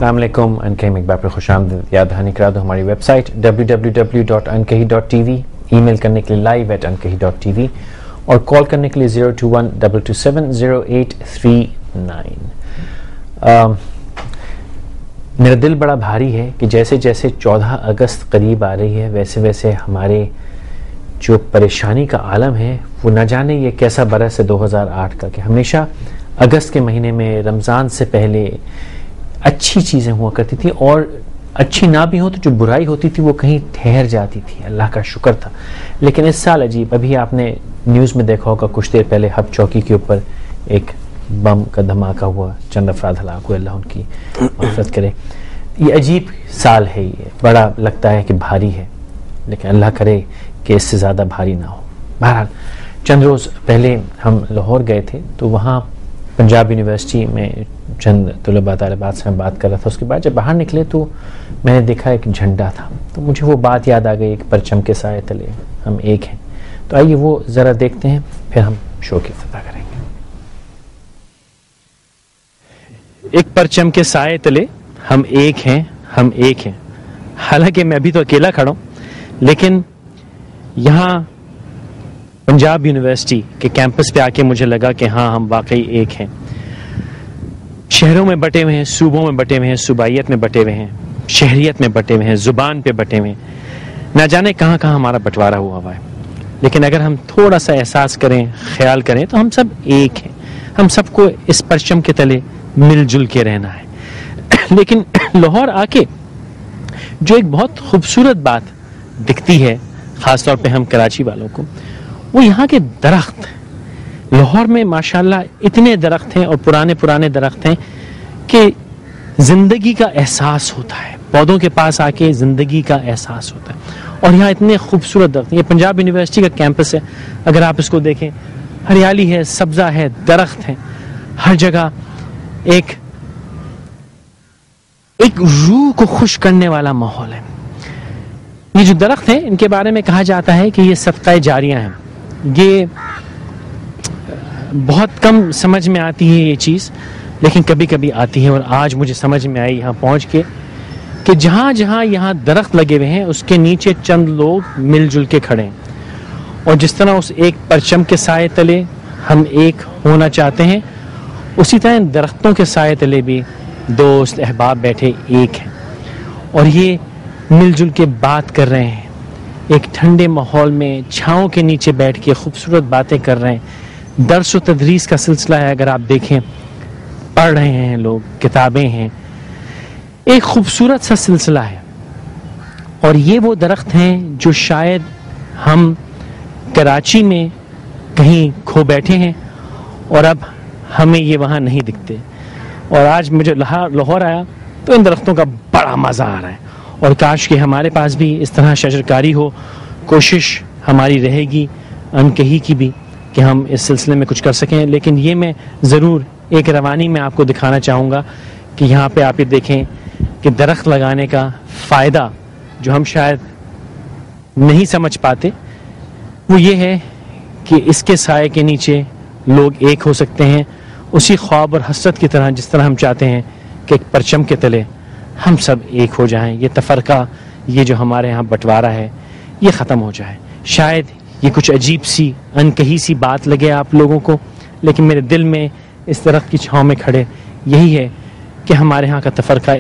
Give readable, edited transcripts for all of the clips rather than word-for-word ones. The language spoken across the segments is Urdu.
السلام علیکم. انکہی میں ایک بار پھر خوش آمدید. یاد دہانی کرا دو ہماری ویب سائٹ www.ankahi.tv، ای میل کرنے کے لیے live@ankahi.tv اور کال کرنے کے لیے 021-227-0839. میرا دل بڑا بھاری ہے کہ جیسے جیسے 14 اگست قریب آ رہی ہے ویسے ویسے ہمارے جو پریشانی کا عالم ہے وہ نہ جانے یہ کیسا برس ہے 2008 کا، کہ ہمیشہ اگست کے مہینے میں رمضان سے پہلے اچھی چیزیں ہوا کرتی تھی، اور اچھی نہ بھی ہو تو جو برائی ہوتی تھی وہ کہیں ٹھہر جاتی تھی. اللہ کا شکر تھا. لیکن اس سال عجیب، ابھی آپ نے نیوز میں دیکھا ہوگا کچھ دیر پہلے ہب چوکی کے اوپر ایک بم کا دھماکہ ہوا، چند افراد ہلاک ہوئے، اللہ ان کی مغفرت کرے. یہ عجیب سال ہے، یہ بڑا لگتا ہے کہ بھاری ہے، لیکن اللہ کرے کہ اس سے زیادہ بھاری نہ ہو. بہرحال چند روز پہلے ہم لاہور گئے تھے تو وہاں پنجاب یونیورسٹی میں چند طلباء طالبات سے میں بات کر رہا تھا. اس کے بعد جب باہر نکلے تو میں نے دیکھا ایک جھنڈا تھا، تو مجھے وہ بات یاد آ گئی، ایک پرچم کے سائے تلے ہم ایک ہیں. تو آئیے وہ ذرا دیکھتے ہیں، پھر ہم شو کی افتتاح کریں گے. ایک پرچم کے سائے تلے ہم ایک ہیں، ہم ایک ہیں. حالانکہ میں ابھی تو اکیلا کھڑا ہوں، لیکن یہاں پنجاب یونیورسٹی کے کیمپس پہ آ کے مجھے لگا کہ ہاں ہم واقعی ایک ہیں. شہروں میں بٹے ہوئے ہیں، صوبوں میں بٹے ہوئے ہیں، صوبائیت میں بٹے ہوئے ہیں، شہریت میں بٹے ہوئے ہیں، زبان پہ بٹے ہوئے ہیں، نہ جانے کہاں کہاں ہمارا بٹوارا ہوا ہے. لیکن اگر ہم تھوڑا سا احساس کریں، خیال کریں، تو ہم سب ایک ہیں. ہم سب کو اس پرچم کے تلے مل جل کے رہنا ہے. لیکن لاہور آ کے جو ایک بہت خوبصورت بات دکھتی ہے، خاص طور پہ ہم کراچی والوں کو، وہ یہاں کے درخت. لاہور میں ماشاءاللہ اتنے درخت ہیں اور پرانے درخت ہیں کہ زندگی کا احساس ہوتا ہے. پودوں کے پاس آ کے زندگی کا احساس ہوتا ہے. اور یہاں اتنے خوبصورت درخت ہیں. یہ پنجاب یونیورسٹی کا کیمپس ہے، اگر آپ اس کو دیکھیں، ہریالی ہے، سبزہ ہے، درخت ہیں ہر جگہ. ایک روح کو خوش کرنے والا ماحول ہے. یہ جو درخت ہیں ان کے بارے میں کہا جاتا ہے کہ یہ صدقہ جاریہ ہیں. یہ بہت کم سمجھ میں آتی ہے یہ چیز، لیکن کبھی کبھی آتی ہے. اور آج مجھے سمجھ میں آئی یہاں پہنچ کے کہ جہاں جہاں یہاں درخت لگے ہوئے ہیں اس کے نیچے چند لوگ مل جل کے کھڑے ہیں. اور جس طرح اس ایک پرچم کے سائے تلے ہم ایک ہونا چاہتے ہیں، اسی طرح درختوں کے سائے تلے بھی دوست احباب بیٹھے ایک ہیں. اور یہ مل جل کے بات کر رہے ہیں، ایک ٹھنڈے ماحول میں چھاؤں کے نیچے بیٹھ کے خوبصورت باتیں کر رہے ہیں. درس و تدریس کا سلسلہ ہے، اگر آپ دیکھیں پڑھ رہے ہیں لوگ، کتابیں ہیں، ایک خوبصورت سا سلسلہ ہے. اور یہ وہ درخت ہیں جو شاید ہم کراچی میں کہیں کھو بیٹھے ہیں اور اب ہمیں یہ وہاں نہیں دکھتے. اور آج مجھے لاہور آیا تو ان درختوں کا بڑا مزہ آ رہا ہے. اور کاش کہ ہمارے پاس بھی اس طرح شجرکاری ہو. کوشش ہماری رہے گی انکہی کی بھی کہ ہم اس سلسلے میں کچھ کر سکیں. لیکن یہ میں ضرور ایک روانی میں آپ کو دکھانا چاہوں گا کہ یہاں پہ آپ یہ دیکھیں کہ درخت لگانے کا فائدہ جو ہم شاید نہیں سمجھ پاتے وہ یہ ہے کہ اس کے سائے کے نیچے لوگ ایک ہو سکتے ہیں، اسی خواب اور حسرت کی طرح جس طرح ہم چاہتے ہیں کہ ایک پرچم کے تلے ہم سب ایک ہو جائیں. یہ تفرقہ، یہ جو ہمارے ہاں بٹوارا ہے، یہ ختم ہو جائے. شاید یہ کچھ عجیب سی انکہی سی بات لگے آپ لوگوں کو، لیکن میرے دل میں اس درخت کی چھاؤں میں کھڑے یہی ہے کہ ہمارے ہاں کا تفرقہ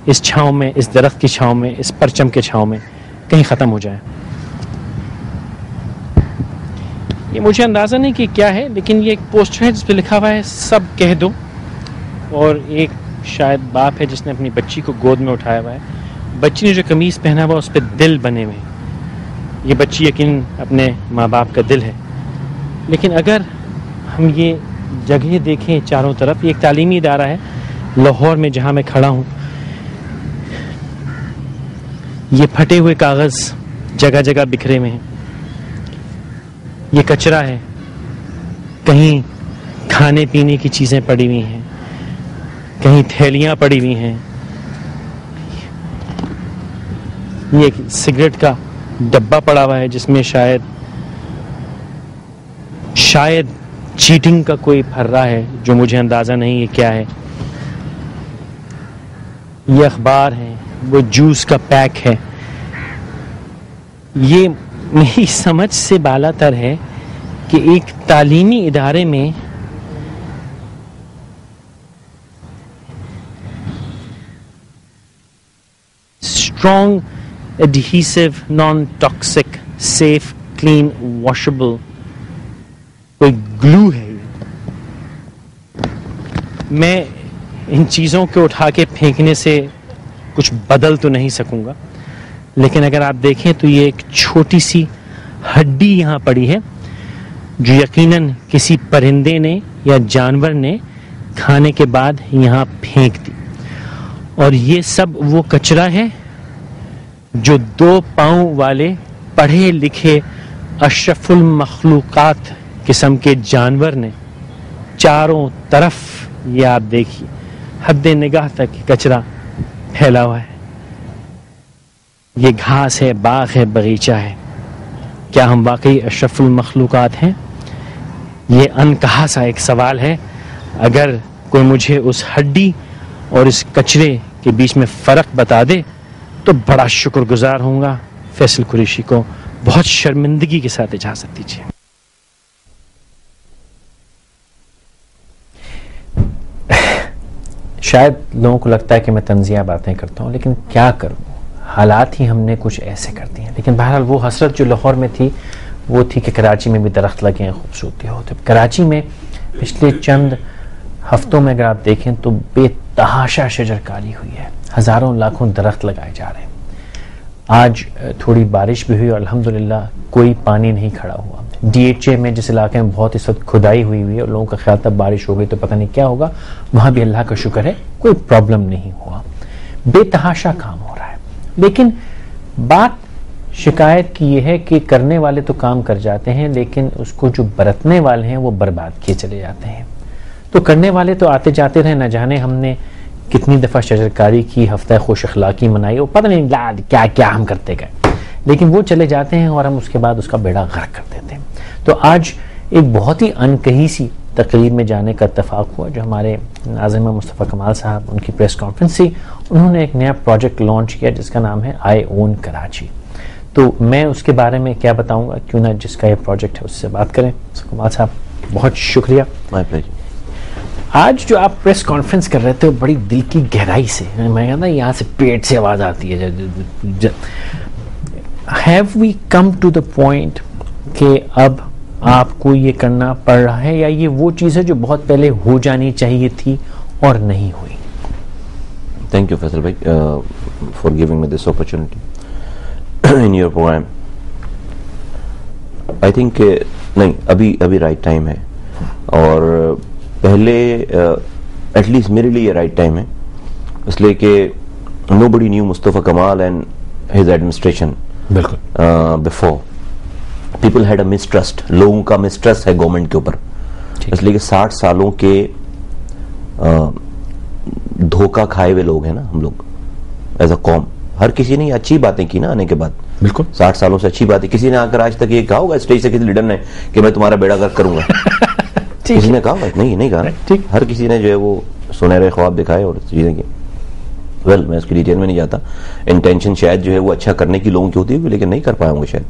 اس چھاؤں میں، اس درخت کی چھاؤں میں، اس پرچم کے چھاؤں میں کہیں ختم ہو جائے. یہ مجھے اندازہ نہیں کہ کیا ہے، لیکن یہ ایک پوسٹر ہے جس پہ لکھا ہوا ہے سب کہہ دو. اور ایک شاید باپ ہے جس نے اپنی بچی کو گود میں اٹھایا ہوا ہے. بچی نے جو قمیض پہنا ہوا اس پہ دل بنے ہوئے ہیں. یہ بچی یقیناً اپنے ماں باپ کا دل ہے. لیکن اگر ہم یہ جگہ دیکھیں چاروں طرف، یہ ایک تعلیمی ادارہ ہے لاہور میں جہاں میں کھڑا ہوں. یہ پھٹے ہوئے کاغذ جگہ جگہ بکھرے ہوئے ہیں، یہ کچرا ہے، کہیں کھانے پینے کی چیزیں پڑی ہوئی ہیں، کہیں تھیلیاں پڑی ہوئی ہیں. یہ ایک سگریٹ کا ڈبہ پڑا ہوا ہے جس میں شاید چیٹنگ کا کوئی پھرا ہے جو مجھے اندازہ نہیں ہے کیا ہے. یہ اخبار ہیں، وہ جوس کا پیک ہے، یہ میری سمجھ سے بالا تر ہے کہ ایک تعلیمی ادارے میں strong adhesive non toxic safe clean washable کوئی گلو ہے. میں ان چیزوں کو اٹھا کے پھینکنے سے کچھ بدل تو نہیں سکوں گا، لیکن اگر آپ دیکھیں تو یہ ایک چھوٹی سی ہڈی یہاں پڑی ہے جو یقیناً کسی پرندے نے یا جانور نے کھانے کے بعد یہاں پھینک دی، اور یہ سب وہ کچرا ہے جو 2 پاؤں والے پڑھے لکھے اشرف المخلوقات قسم کے جانور نے چاروں طرف، یہ آپ دیکھیے حد نگاہ تک کچرا پھیلا ہوا ہے. یہ گھاس ہے، باغ ہے، باغیچہ ہے. کیا ہم واقعی اشرف المخلوقات ہیں؟ یہ انکہا سا ایک سوال ہے. اگر کوئی مجھے اس ہڈی اور اس کچرے کے بیچ میں فرق بتا دے تو بڑا شکر گزار ہوں گا. فیصل قریشی کو بہت شرمندگی کے ساتھ اجازت دیجیے. شاید لوگوں کو لگتا ہے کہ میں طنزیہ باتیں کرتا ہوں، لیکن کیا کروں، حالات ہی ہم نے کچھ ایسے کر دیے ہیں. لیکن بہرحال وہ حسرت جو لاہور میں تھی وہ تھی کہ کراچی میں بھی درخت لگے ہیں، خوبصورتی ہو. تو کراچی میں پچھلے چند ہفتوں میں اگر آپ دیکھیں تو بے تحاشا شجرکاری ہوئی ہے، ہزاروں لاکھوں درخت لگائے جا رہے ہیں. آج تھوڑی بارش بھی ہوئی اور الحمدللہ کوئی پانی نہیں کھڑا ہوا. ڈی ایچ اے میں جس علاقے میں بہت اس وقت کھدائی ہوئی ہوئی ہے اور لوگوں کا خیال تھا بارش ہو گئی تو پتہ نہیں کیا ہوگا، وہاں بھی اللہ کا شکر ہے کوئی پرابلم نہیں ہوا. بے تحاشا کام ہو رہا ہے. لیکن بات شکایت کی یہ ہے کہ کرنے والے تو کام کر جاتے ہیں، لیکن اس کو جو برتنے والے ہیں وہ برباد کیے چلے جاتے ہیں. تو کرنے والے تو آتے جاتے رہے، نہ جانے ہم نے کتنی دفعہ شجرکاری کی، ہفتہ خوش اخلاقی منائی، وہ پتہ نہیں کیا کیا ہم کرتے گئے، لیکن وہ چلے جاتے ہیں اور ہم اس کے بعد اس کا بیڑا غرق کر دیتے ہیں. تو آج ایک بہت ہی انکہی سی تقریب میں جانے کا اتفاق ہوا جو ہمارے ناظم مصطفیٰ کمال صاحب، ان کی پریس کانفرنس تھی. انہوں نے ایک نیا پروجیکٹ لانچ کیا جس کا نام ہے آئی اون کراچی. تو میں اس کے بارے میں کیا بتاؤں گا، کیوں نہ جس کا یہ پروجیکٹ ہے اس سے بات کریں. کمال صاحب بہت شکریہ. آج جو آپ پریس کانفرنس کر رہے تھے وہ بڑی دل کی گہرائی سے، میں کہتا یہاں سے پیٹ سے آواز آتی ہے. Have we come to the point کہ اب آپ کو یہ کرنا پڑ رہا ہے، یا یہ وہ چیز ہے جو بہت پہلے ہو جانی چاہیے تھی اور نہیں ہوئی؟ Thank you, Faisal bhai, for giving me this opportunity in your program. I think نہیں ابھی رائٹ ٹائم ہے، اور پہلے ایٹ لیسٹ میرے لیے یہ رائٹ ٹائم ہے، اس لیے کہ nobody knew Mustafa Kamal and his administration before. People had a mistrust. لوگوں کا mistrust ہے گورنمنٹ کے اوپر، اس لیے کہ 60 سالوں کے دھوکہ کھائے ہوئے لوگ ہیں نا ہم لوگ ایز اے قوم. ہر کسی نے اچھی باتیں کی نا آنے کے بعد، بالکل 60 سالوں سے اچھی باتیں. کسی نے آ کر آج تک یہ کہا ہوگا اسٹیج سے کسی لیڈر نے کہ میں تمہارا بیڑا غرق کروں گا؟ کسی نے کہا ہوگا؟ نہیں کہا. ہر کسی نے جو ہے وہ سنہرے خواب دکھائے اور چیزیں کی. ویل میں اس کی ڈیٹیل میں نہیں جاتا. انٹینشن شاید جو ہے وہ اچھا کرنے کی لوگوں کی ہوتی ہے، لیکن نہیں کر پائے ہوں گے شاید.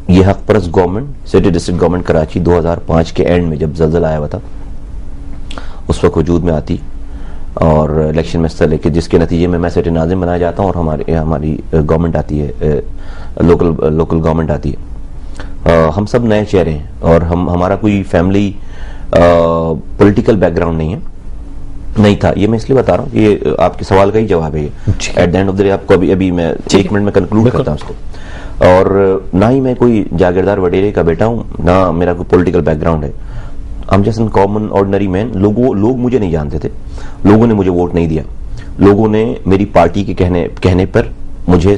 یہ حق پرست government, city district government Karachi 2005 کے اینڈ میں جب زلزلہ آیا ہوا تھا اس وقت وجود میں آتی اور الیکشن میں حصہ لے کے، جس کے نتیجے میں سٹی ناظم بنایا جاتا ہوں اور ہماری گورنمنٹ آتی ہے، لوکل گورنمنٹ آتی ہے. ہم سب نئے چہرے ہیں اور ہمارا کوئی فیملی پولیٹیکل بیک گراؤنڈ نہیں تھا. یہ میں اس لیے بتا رہا ہوں کہ یہ آپ کے سوال کا ہی جواب ہے. At the end of the day آپ کو ابھی میں 1 منٹ میں کنکلوڈ کرتا ہوں اس کو. اور نہ ہی میں کوئی جاگیردار وڈیرے کا بیٹا ہوں، نہ میرا کوئی پولیٹیکل بیک گراؤنڈ ہے. I'm just a common ordinary man. لوگ مجھے نہیں جانتے تھے، لوگوں نے مجھے ووٹ نہیں دیا، لوگوں نے میری پارٹی کے کہنے پر مجھے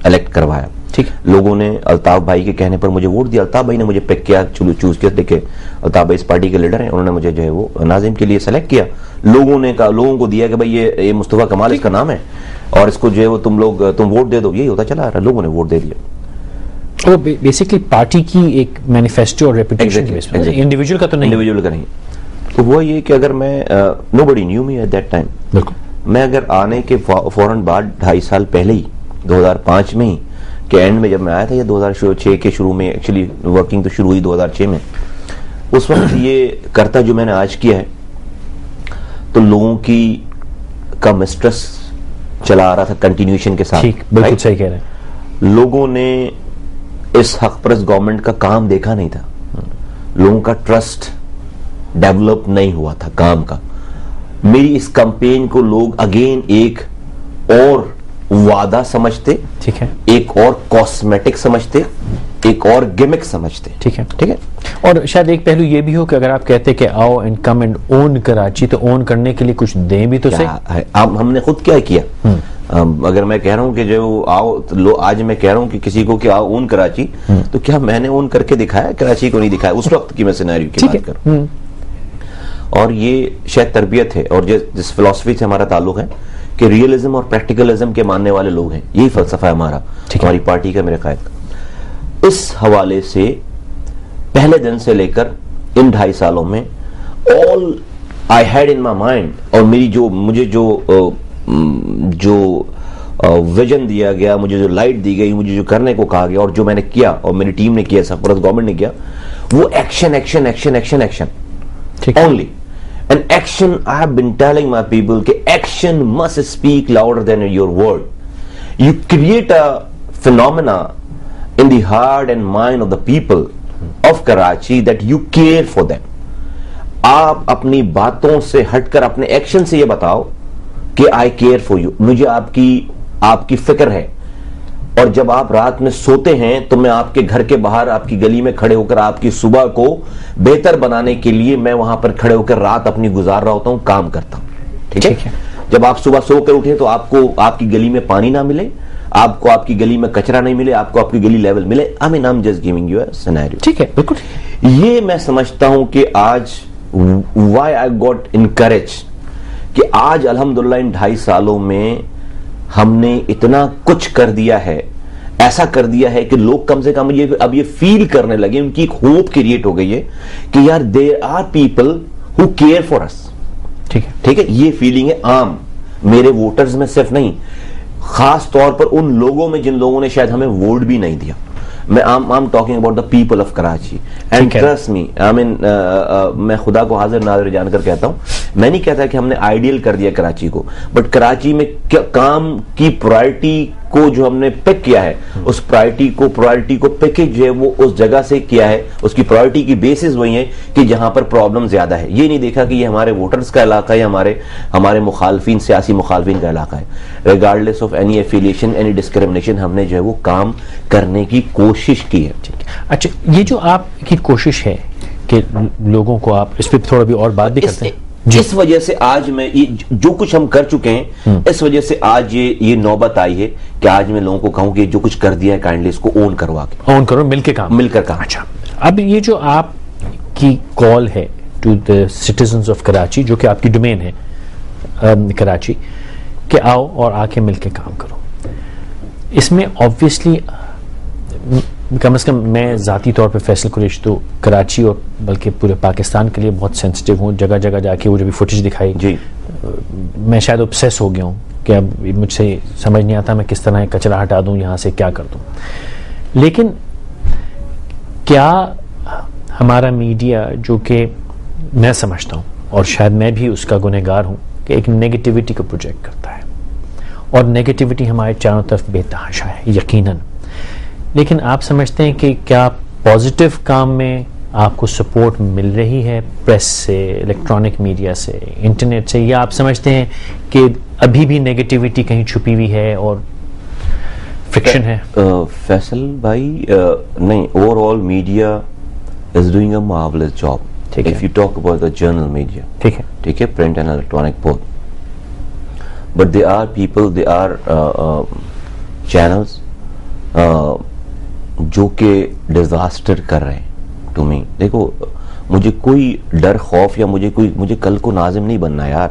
الیکٹ کروایا. ٹھیک، لوگوں نے الطاف بھائی کے کہنے پر مجھے ووٹ دیا. الطاف بھائی نے مجھے پک کیا، چوز کیا. دیکھے الطاف بھائی اس پارٹی کے لیڈر ہیں، انہوں نے مجھے جو ہے وہ ناظم کے لیے سلیکٹ کیا. لوگوں نے کہا، لوگوں کو دیا کہ بھائی یہ مصطفیٰ کمال اس کا نام ہے اور اس کو جو ہے وہ تم ووٹ دے دو. یہی ہوتا چلا رہا، لوگوں نے ووٹ دے دیا. وہ بیسیکلی پارٹی کی ایک مینیفیسٹو اور ریپوٹیشن کی بیس پر، انڈیویجول کا تو نہیں. انڈیویجول کا نہیں. تو وہ یہ کہ اگر میں nobody knew me at that time. بالکل. میں اگر آنے کے فوراً بعد 2.5 سال پہلے ہی 2005 میں ہی کے اینڈ میں جب میں آیا تھا یا 2006 کے شروع میں، ایکچولی ورکنگ تو شروع ہوئی 2006 میں، اس وقت یہ کرتا جو میں نے آج کیا ہے تو لوگوں کی کا مسٹرس چلا آ رہا تھا کنٹینیوشن کے ساتھ. ٹھیک، بالکل صحیح کہہ رہے ہیں. لوگوں نے اس حق پرست گورنمنٹ کا کام دیکھا نہیں تھا، لوگوں کا ٹرسٹ ڈیولپ نہیں ہوا تھا کام کا. میری اس کمپین کو لوگ اگین ایک اور وعدہ سمجھتے، ٹھیک ہے، ایک اور کاسمیٹک سمجھتے، ایک اور گمک سمجھتے. ٹھیک ہے، ٹھیک ہے. اور شاید ایک پہلو یہ بھی ہو کہ اگر آپ کہتے کہ آؤ اینڈ کم اینڈ اون کراچی، تو اون کرنے کے لیے کچھ دیں بھی تو صحیح. ہم نے خود کیا کیا. اگر میں کہہ رہا ہوں کہ جو آؤ، آج میں کہہ رہا ہوں کہ کسی کو کہ آؤ اون کراچی، تو کیا میں نے اون کر کے دکھایا؟ کراچی کو نہیں دکھایا. اس وقت کی میں سینیریو کی بات کروں. اور یہ شاید تربیت ہے اور جس فلسفی سے ہمارا تعلق ہے کہ ریئلزم اور پریکٹیکلزم کے ماننے والے لوگ ہیں. یہی فلسفہ ہے ہمارا، ہماری پارٹی کا، میرے قائد کا. اس حوالے سے پہلے دن سے لے کر ان 2.5 سالوں میں all I had in my mind، اور میری مجھے جو ویژن دیا گیا، مجھے جو لائٹ دی گئی، مجھے جو کرنے کو کہا گیا اور جو میں نے کیا اور میری ٹیم نے کیا، سرپرست گورنمنٹ نے کیا، وہ action action action action action only. And action, I have been telling my people کہ action must speak louder than your word. You create a phenomena in the heart and mind of the people of Karachi that you care for them. آپ اپنی باتوں سے ہٹ کر اپنے ایکشن سے یہ بتاؤ کہ I care for you، مجھے آپ کی فکر ہے. اور جب آپ رات میں سوتے ہیں تو میں آپ کے گھر کے باہر آپ کی گلی میں کھڑے ہو کر آپ کی صبح کو بہتر بنانے کے لیے میں وہاں پر کھڑے ہو کر رات اپنی گزار رہا ہوتا ہوں، کام کرتا ہوں. ٹھیک ہے. جب آپ صبح سو کر اٹھیں تو آپ کو آپ کی گلی میں پانی نہ ملے، آپ کو آپ کی گلی میں کچرا نہیں ملے، آپ کو آپ کی گلی لیول ملے. I mean I'm just giving you a scenario. ٹھیک ہے، بالکل. یہ میں سمجھتا ہوں کہ آج why I got encouraged کہ آج الحمدللہ ان 2.5 سالوں میں ہم نے اتنا کچھ کر دیا ہے، ایسا کر دیا ہے کہ لوگ کم سے کم اب یہ فیل کرنے لگے، ان کی ایک ہوپ کریٹ ہو گئی ہے کہ یار there are people who care for us. ٹھیک ہے. یہ فیلنگ ہے عام میرے ووٹرز میں صرف نہیں، خاص طور پر ان لوگوں میں جن لوگوں نے شاید ہمیں ووٹ بھی نہیں دیا. میں I'm talking about the people of Karachi and trust me, I mean میں خدا کو حاضر ناظر جان کر کہتا ہوں، میں نہیں کہتا کہ ہم نے آئیڈیل کر دیا کراچی کو، بٹ کراچی میں کام کی پرائرٹی کو جو ہم نے پک کیا ہے، اس پرائرٹی کو پیکج جو ہے وہ اس جگہ سے کیا ہے، اس کی پرائرٹی کی بیسز وہی ہیں کہ جہاں پر پرابلم زیادہ ہے. یہ نہیں دیکھا کہ یہ ہمارے ووٹرز کا علاقہ ہے، ہمارے مخالفین، سیاسی مخالفین کا علاقہ ہے. Regardless of any affiliation, any discrimination, ہم نے جو ہے وہ کام کرنے کی کوشش کی ہے. اچھا، یہ جو آپ کی کوشش ہے کہ لوگوں کو آپ اس پہ تھوڑا بھی اور بات بھی کرتے ہیں، اس وجہ سے آج میں جو کچھ ہم کر چکے ہیں، اس وجہ سے آج یہ نوبت آئی ہے کہ آج میں لوگوں کو کہوں کہ جو کچھ کر دیا ہے کائنڈلی اس کو اون کروا کے اون کرو، مل کر کام. اچھا، اب یہ جو آپ کی کال ہے to the citizens of Karachi, جو کہ آپ کی ڈومین ہے کراچی، کہ آؤ اور آ کے مل کے کام کرو، اس میں آبویسلی کم از کم میں ذاتی طور پہ فیصل قریش تو کراچی اور بلکہ پورے پاکستان کے لیے بہت سینسٹیو ہوں. جگہ جگہ جا کے وہ جو بھی فوٹیج دکھائی، جی میں شاید obsess ہو گیا ہوں کہ اب مجھ سے سمجھ نہیں آتا میں کس طرح کچرا ہٹا دوں، یہاں سے کیا کر دوں. لیکن کیا ہمارا میڈیا، جو کہ میں سمجھتا ہوں اور شاید میں بھی اس کا گنہگار ہوں، کہ ایک نیگیٹیوٹی کو پروجیکٹ کرتا ہے، اور نیگیٹیوٹی ہمارے چاروں طرف بے تحاشا ہے یقیناً. لیکن آپ سمجھتے ہیں کہ کیا پازیٹیو کام میں آپ کو سپورٹ مل رہی ہے پریس سے، الیکٹرانک میڈیا سے، انٹرنیٹ سے، یا آپ سمجھتے ہیں کہ ابھی بھی نیگیٹیوٹی کہیں چھپی ہوئی ہے اور فرکشن ہے؟ فیصل بھائی نہیں، over all media is doing a marvels job. If you talk about the journal media, ٹھیک ہے، print and electronic both, but there are people, there are channels جو کہ ڈیزاسٹر کر رہے ہیں ٹو می. دیکھو، مجھے کوئی ڈر خوف یا مجھے کل کو ناظم نہیں بننا یار.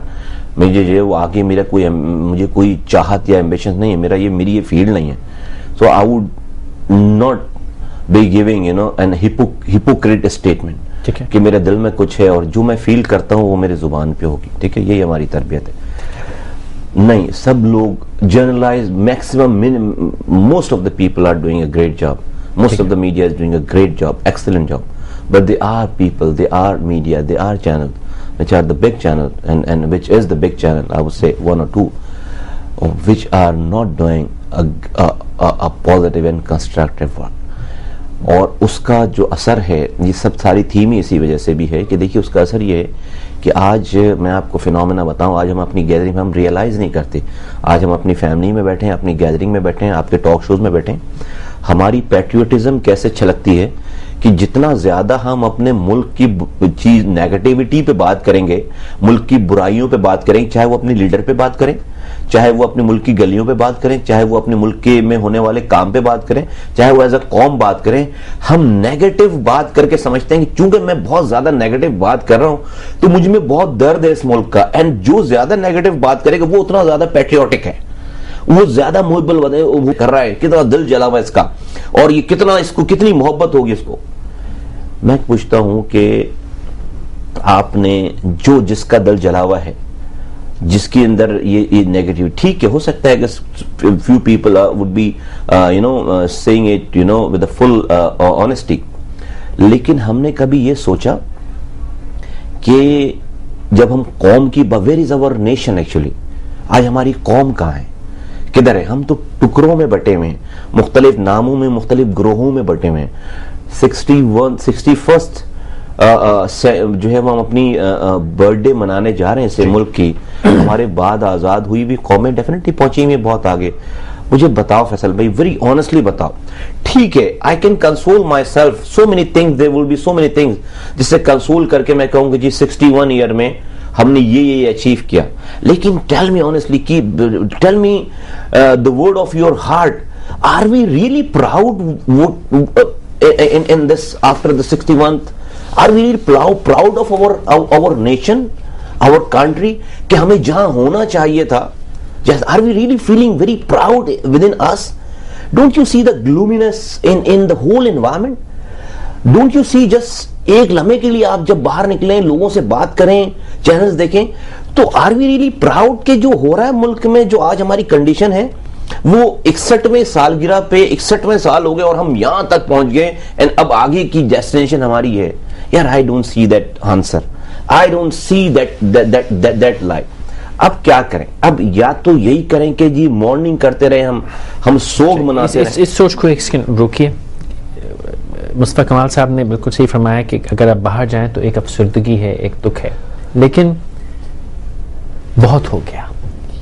مجھے جو وہ آگے مجھے کوئی چاہت یا ایمبیشن نہیں ہے، میری یہ فیلڈ نہیں ہے. So I would not be giving an hypocrite statement کہ میرے دل میں کچھ ہے اور جو میں فیل کرتا ہوں وہ میرے زبان پہ ہوگی. ٹھیک ہے, یہی ہماری تربیت ہے. نہیں, سب لوگ generalize, maximum most of the people are doing a great job. Most of the media is doing a great job, excellent job. But there are people, there are media, there are channels which are the big channel and which is the big channel, I would say one or two, which are not doing a positive and constructive work. اور اس کا جو اثر ہے, یہ سب ساری تھیم ہی اسی وجہ سے بھی ہے کہ دیکھیے اس کا اثر یہ ہے کہ آج میں آپ کو فینومینا بتاؤں, آج ہم اپنی گیدرنگ میں ہم ریئلائز نہیں کرتے. آج ہم اپنی فیملی میں بیٹھے ہیں, اپنی گیدرنگ میں بیٹھے ہیں, آپ کے ٹاک شوز میں بیٹھے ہیں, ہماری پیٹریوٹزم کیسے چھلکتی ہے کہ جتنا زیادہ ہم اپنے ملک کی چیز نیگیٹیوٹی پہ بات کریں گے, ملک کی برائیوں پہ بات کریں گے, چاہے وہ اپنی لیڈر پہ بات کریں, چاہے وہ اپنے ملک کی گلیوں پہ بات کریں, چاہے وہ اپنے ملک کے میں ہونے والے کام پہ بات کریں, چاہے وہ ایز اے قوم بات کریں, ہم نیگیٹو بات کر کے سمجھتے ہیں کہ چونکہ میں بہت زیادہ نیگیٹو بات کر رہا ہوں تو مجھ میں بہت درد ہے اس ملک کا. اینڈ جو زیادہ نیگیٹو بات کرے گا وہ اتنا زیادہ پیٹریوٹک ہے, وہ زیادہ محبت کر رہا ہے, کتنا دل جلا ہوا اس کا, اور یہ کتنا اس کو کتنی محبت ہوگی اس کو. میں پوچھتا ہوں کہ آپ نے جو جس کا دل جلا ہوا ہے, جس کے اندر یہ نیگیٹیو, ٹھیک ہے, ہو سکتا ہے کہ few people would be saying it with a full honesty, لیکن ہم نے کبھی یہ سوچا کہ جب ہم قوم کی, where is our nation actually, آج ہماری قوم کہاں ہے, کدھر ہے؟ ہم تو ٹکڑوں میں بٹے ہوئے ہیں, مختلف ناموں میں, مختلف گروہوں میں بٹے ہوئے ہیں. 61st جو ہے ہم اپنی برتھ ڈے منانے جا رہے ہیں اس ملک کی, ہمارے بعد آزاد ہوئی بھی قومیں ڈیفینیٹلی پہنچی ہوئی بہت آگے. مجھے بتاؤ فیصل بھائی, ویری آنیسٹلی بتاؤ, ٹھیک ہے, I can console myself so many things, there will be so many things جس سے کنسول کر کے میں کہوں کہ جی 61 ایئر میں ہم نے یہ اچیو کیا, لیکن tell me honestly, tell me the word of your heart, are we really proud in this after the 61th, are we really proud of our nation, our country, کہ ہمیں جہاں ہونا چاہیے تھا, are we really feeling very proud within us? Don't you see the gloominess in the whole environment? Don't you see just ایک لمحے کے لیے آپ جب باہر نکلیں, لوگوں سے بات کریں, چینلز دیکھیں, تو are we really proud کہ جو ہو رہا ہے ملک میں, جو آج ہماری کنڈیشن ہے, وہ 61ویں سالگرہ پہ 61ویں سال ہو گئے اور ہم یہاں تک پہنچ گئے, and اب آگے کی ڈیسٹینیشن ہماری ہے. یار I don't see that answer, I don't see that light. اب کیا کریں؟ اب یا تو یہی کریں کہ جی مارننگ کرتے رہے, ہم سوگ مناتے رہے. اس سوچ کو ایک سیکنڈ روکیے. مصطفیٰ کمال صاحب نے بالکل صحیح فرمایا کہ اگر آپ باہر جائیں تو ایک افسردگی ہے, ایک دکھ ہے, لیکن بہت ہو گیا.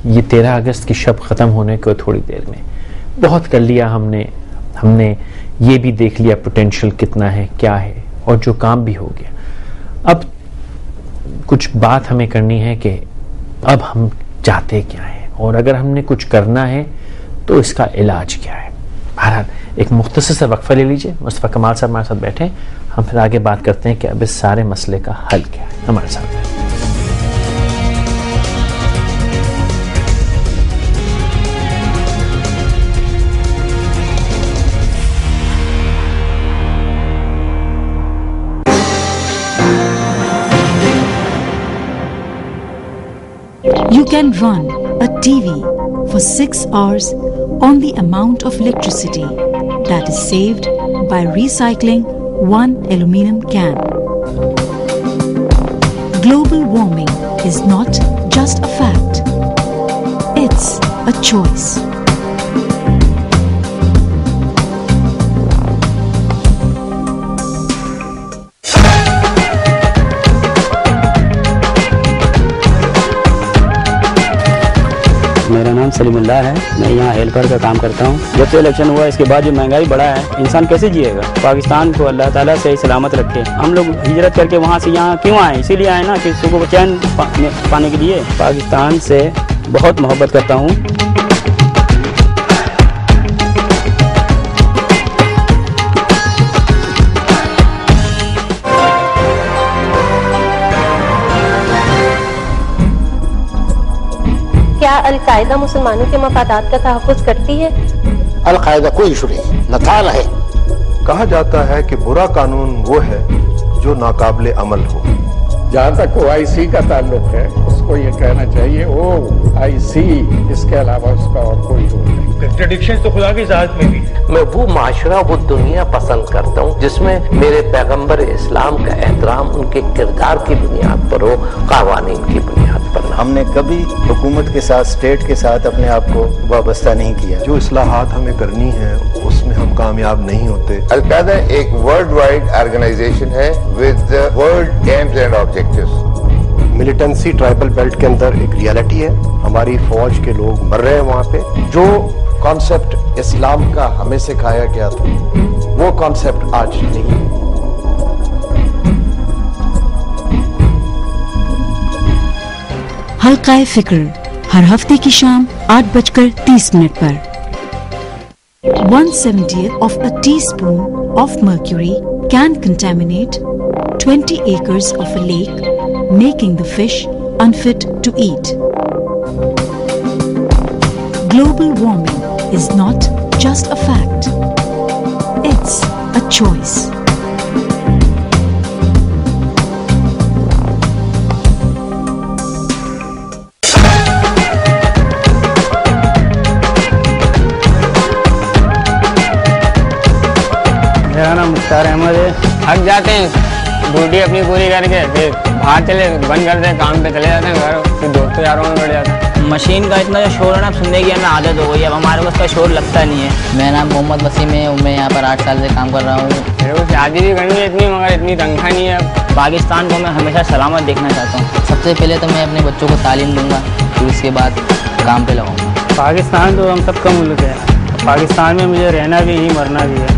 یہ 13 اگست کی شب ختم ہونے کو تھوڑی دیر میں بہت کر لیا ہم نے یہ بھی دیکھ لیا پوٹینشیل کتنا ہے, کیا ہے, اور جو کام بھی ہو گیا. اب کچھ بات ہمیں کرنی ہے کہ اب ہم چاہتے کیا ہیں, اور اگر ہم نے کچھ کرنا ہے تو اس کا علاج کیا ہے. بہرحال ایک مختصر سا وقفہ لے لیجئے. مصطفیٰ کمال صاحب ہمارے ساتھ بیٹھے, ہم پھر آگے بات کرتے ہیں کہ اب اس سارے مسئلے کا حل کیا ہے. ہمارے ساتھ ہے. You can run a TV for 6 hours on the amount of electricity that is saved by recycling one aluminum can. Global warming is not just a fact, it's a choice. میرا نام سلیم اللہ ہے, میں یہاں ہیلپر کا کام کرتا ہوں. جب سے الیکشن ہوا اس کے بعد جو مہنگائی بڑھا ہے, انسان کیسے جیے گا؟ پاکستان کو اللہ تعالیٰ سے سلامت رکھے. ہم لوگ ہجرت کر کے وہاں سے یہاں کیوں آئے؟ اسی لیے آئے نا کہ سکون چین پانے کے لیے. پاکستان سے بہت محبت کرتا ہوں. کیا القاعدہ مسلمانوں کے مفادات کا تحفظ کرتی ہے؟ القاعدہ کوئی ایشو نہیں, نتال ہے, کہا جاتا ہے کہ برا قانون وہ ہے جو ناقابل عمل ہو. جہاں تک OIC کا تعلق ہے اس کو یہ کہنا چاہیے OIC، اس کے علاوہ اس کا اور کوئی رول نہیں. کنٹرڈکشن تو خدا کی ذات میں بھی. میں وہ معاشرہ، وہ دنیا پسند کرتا ہوں جس میں میرے پیغمبر اسلام کا احترام ان کے کردار کی بنیاد پر ہو، قوانین کی بنیاد پر نہ. ہم نے کبھی حکومت کے ساتھ، اسٹیٹ کے ساتھ اپنے آپ کو وابستہ نہیں کیا. جو اصلاحات ہمیں کرنی ہیں اس میں ہم کامیاب نہیں ہوتے. القاعدہ ایک ورلڈ وائڈ آرگنائزیشن ہے with world aims and objectives. Militancy tribal belt کے اندر ایک ریالٹی ہے، ہماری فوج کے لوگ مر رہے ہیں وہاں پہ. جو کانسیپٹ اسلام کا ہمیں سکھایا گیا تھا وہ کانسیپٹ آج نہیں. حلقہ فکر ہر ہفتے کی شام 8:30 پر. 1/70 of a teaspoon of mercury can contaminate 20 acres of a lake, making the fish unfit to eat. Global warming is not just a fact, it's a choice. میرا نام مختار احمد ہے. تھک جاتے ہیں ڈیوٹی اپنی پوری کر کے، پھر باہر چلے بند کرتے کام پہ چلے جاتے ہیں گھر، پھر دوستوں یاروں میں بیٹھ جاتے ہیں. مشین کا اتنا جو شور ہے نا سننے کی ہمیں عادت ہو گئی ہے، اب ہمارے کو اس کا شور لگتا نہیں ہے. میرا نام محمد وسیم ہے، میں یہاں پر 8 سال سے کام کر رہا ہوں. میرے کو شادی بھی کرنی ہے اتنی، مگر اتنی تنخواہ نہیں ہے. پاکستان کو میں ہمیشہ سلامت دیکھنا چاہتا ہوں. سب سے پہلے تو میں اپنے بچوں کو تعلیم دوں گا، پھر اس کے بعد کام پہ لگاؤں گا. پاکستان تو ہم سب کا ملک ہے، پاکستان میں مجھے رہنا بھی ہے، مرنا بھی ہے.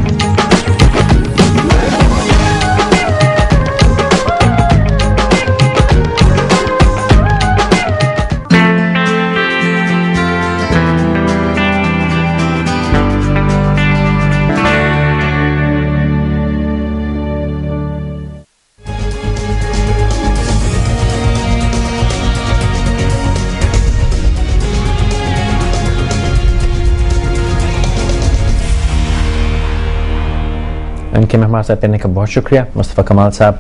ان کے مہمان صاحب کرنے کا بہت شکریہ. مصطفیٰ کمال صاحب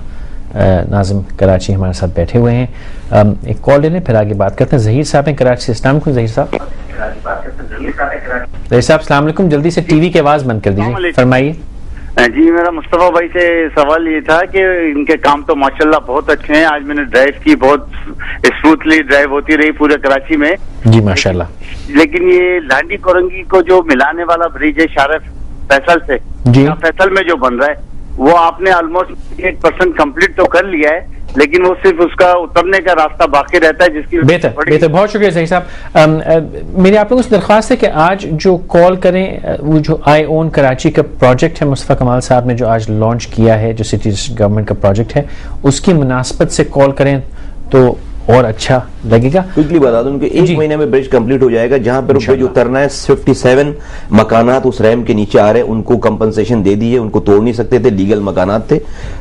ناظم کراچی ہمارے ساتھ بیٹھے ہوئے ہیں. ایک کال لے لیں پھر آگے بات کرتے ہیں. ظہیر صاحب ہیں کراچی سے. السلام علیکم ظہیر صاحب. ظہیر صاحب السلام علیکم. جلدی سے ٹی وی کی آواز بند کر دیجیے. فرمائیے. جی میرا مصطفیٰ بھائی سے سوال یہ تھا کہ ان کے کام تو ماشاءاللہ بہت اچھے ہیں. آج میں نے ڈرائیو کی، بہت اسموتھلی ڈرائیو ہوتی رہی پورے کراچی میں. جی ماشاءاللہ. لیکن یہ لانڈی کورنگی کو جو ملانے والا برج ہے شارف فیصل سے، جی فیصل میں جو بن رہا ہے وہ آپ نے آلموسٹ 8% کمپلیٹ تو کر لیا ہے، لیکن وہ صرف اس کا اترنے کا راستہ باقی رہتا ہے، جس کی بہتر. بہت شکریہ ظہیر صاحب. میری آپ لوگوں سے درخواست ہے کہ آج جو کال کریں وہ جو آئی اون کراچی کا پروجیکٹ ہے مصطفیٰ کمال صاحب نے جو آج لانچ کیا ہے، جو سٹی گورنمنٹ کا پروجیکٹ ہے، اس کی مناسبت سے کال کریں تو اور اچھا لگے گا. کوئکلی بتا دوں کہ 1 مہینے میں برج کمپلیٹ ہو جائے گا. جہاں پر برج اترنا ہے 57 مکانات اس ریم کے نیچے آ رہے ہیں، ان کو کمپنسیشن دے دی ہے. ان کو توڑ نہیں سکتے تھے، لیگل مکانات تھے.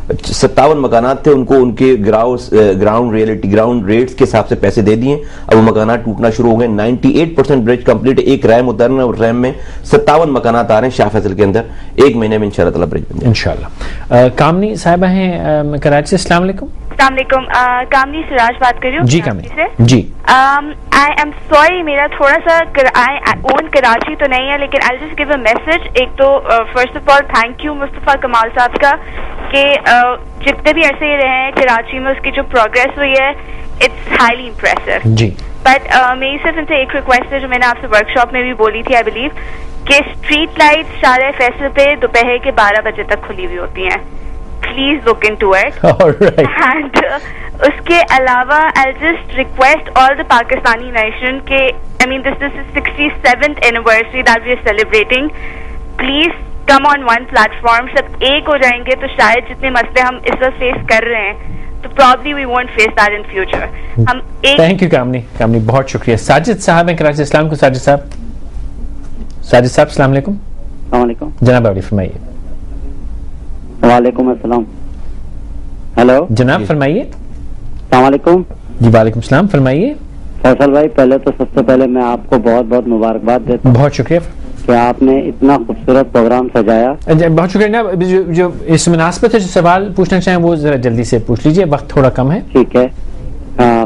57 مکانات تھے، ان کو ان کے گراؤنڈ ریٹس کے حساب سے پیسے دے دیے. اب وہ مکانات ٹوٹنا شروع ہو گئے. 98% برج کمپلیٹ ہے. ایک ریم اترنا ہے اور ریم میں 57 مکانات آ رہے ہیں شاہ فیصل کے اندر. 1 مہینے میں انشاءاللہ تعالی برج بن جائے انشاءاللہ. کامنی صاحبہ ہیں کراچی سے. السلام علیکم. السلام علیکم. کامنی سراج بات کر رہی ہوں. جی کامنی سے. جی آئی ایم سوری، میرا تھوڑا سا آئی اون کراچی تو نہیں ہے، لیکن I just gave a message. ایک تو first of all thank you Mustafa Kamal صاحب کا کہ جتنے بھی عرصے رہے ہیں کراچی میں اس کی جو پروگرس ہوئی ہے اٹس ہائیلی امپریسو. جی بٹ میری صرف ان سے ایک ریکویسٹ ہے جو میں نے آپ سے ورک شاپ میں بھی بولی تھی آئی بلیو، کہ اسٹریٹ لائٹ شارع فیصل پہ دوپہر کے 12 بجے تک کھلی ہوئی ہوتی ہیں. Please look into it. And اس کے علاوہ I just request all the Pakistani nation کہ I mean this is 67th anniversary that we are celebrating. Please come on one platform. سب ایک ہو جائیں گے تو شاید جتنے مسئلے ہم اس وقت فیس کر رہے ہیں تو probably we won't face that in future. ہم تھینک یو کامنی بہت شکریہ. ساجد صاحب ہیں کراچی. السلام کو ساجد صاحب. السلام علیکم. السلام علیکم جناب. ابھی فرمائیے. وعلیکم السلام. ہیلو جناب فرمائیے. السلام علیکم. جی وعلیکم السلام. فرمائیے. فیصل بھائی پہلے تو سب سے پہلے میں آپ کو بہت بہت مبارکباد دیتا ہوں. بہت شکریہ. کہ آپ نے اتنا خوبصورت پروگرام سجایا. بہت شکریہ. جو اس مناسبت ہے جو سوال پوچھنا چاہیں وہ ذرا جلدی سے پوچھ لیجئے, وقت تھوڑا کم ہے. ٹھیک ہے.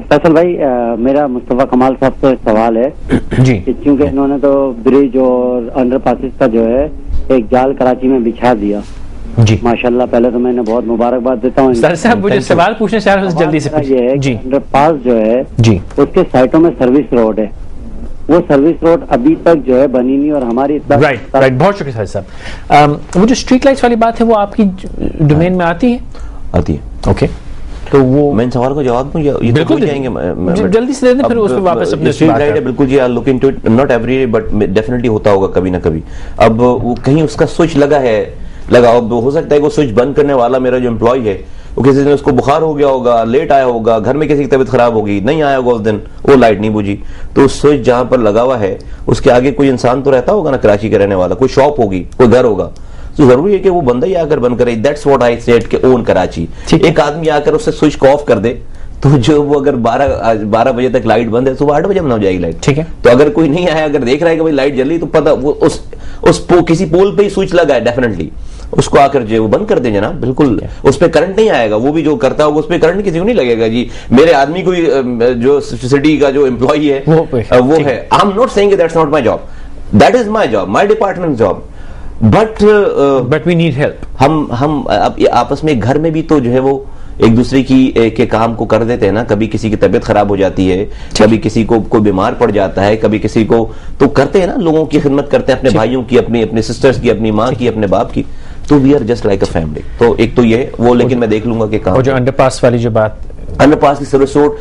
فیصل بھائی, میرا مصطفیٰ کمال صاحب سے سوال ہے جی, کیونکہ انہوں نے تو برج اور انڈر پاسز کا جو ہے ایک جال کراچی میں بچھا دیا جی, ماشاءاللہ. پہلے تو میں نے بہت مبارکباد دیتا ہوں سر صاحب. مجھے سوال پوچھنا چاہ رہا ہوں جلدی سے یہ جی. انڈر پاس جو ہے جی, اس کے سائٹوں میں سروس روڈ ہے, وہ سروس روڈ ابھی تک جو ہے بنی نہیں, اور ہماری رائٹ. بہت شکریہ صاحب. وہ جو اسٹریٹ لائٹس والی بات ہے وہ آپ کی ڈومین میں آتی ہے؟ آتی ہے. اوکے, تو وہ میں ان سوال کو جواب دوں یا یہ بالکل جائیں گے جلدی سے دے دیں, پھر اس پہ واپس اپنے اسٹریٹ لائٹ ہے. بالکل جی, look into it, not every day but definitely ہوتا ہوگا کبھی نہ کبھی. اب وہ کہیں اس کا سوئچ لگا, اب ہو سکتا ہے کہ وہ سوئچ بند کرنے والا میرا جو امپلائی ہے وہ کسی دن اس کو بخار ہو گیا ہوگا, لیٹ آیا ہوگا, گھر میں کسی کی طبیعت خراب ہوگی, نہیں آیا ہوگا اس دن, وہ لائٹ نہیں بجھی, تو سوئچ جہاں پر لگا ہوا ہے اس کے آگے کوئی انسان تو رہتا ہوگا نا, کراچی کا رہنے والا, کوئی شاپ ہوگی, کوئی گھر ہوگا, تو ضروری ہے کہ وہ بندہ ہی آ کر بند کرے. دیٹس واٹ آئی سیڈ کہ اون کراچی. ایک آدمی آ کر اس سے سوئچ کو آف کر دے تو جو وہ اگر 12 بجے تک لائٹ بند ہے تو 8 بجے بند ہو جائے گی لائٹ. ٹھیک ہے, تو اگر کوئی نہیں آیا, اگر دیکھ رہا ہے کہ لائٹ جل رہی تو پتہ وہ اس کسی پول پہ ہی سوئچ لگا ہے, ڈیفینیٹلی اس کو آ کر جو وہ بند کر دیں جناب. بالکل اس پہ کرنٹ نہیں آئے گا, وہ بھی جو کرتا ہوگا اس پہ کرنٹ کسی کو نہیں لگے گا. جی میرے آدمی کوئی جو سٹی کا جو امپلائی ہے وہ ہے, I am not saying that's not my job, that is my job, my department job, but we need help. ہم آپس میں گھر میں بھی تو جو ہے وہ ایک دوسرے کی کے کام کو کر دیتے ہیں نا. کبھی کسی کی طبیعت خراب ہو جاتی ہے, کبھی کسی کو کوئی بیمار پڑ جاتا ہے, کبھی کسی کو تو کرتے ہیں نا, لوگوں کی خدمت کرتے ہیں, اپنے بھائیوں کی, اپنے سسٹرز کی, اپنی ماں کی, اپنے باپ کی. تو we are just like a family. تو ایک تو یہ وہ, لیکن میں دیکھ لوں گا کہ کام جو انڈر پاس والی جو بات, انڈر پاس کی سروس روڈ,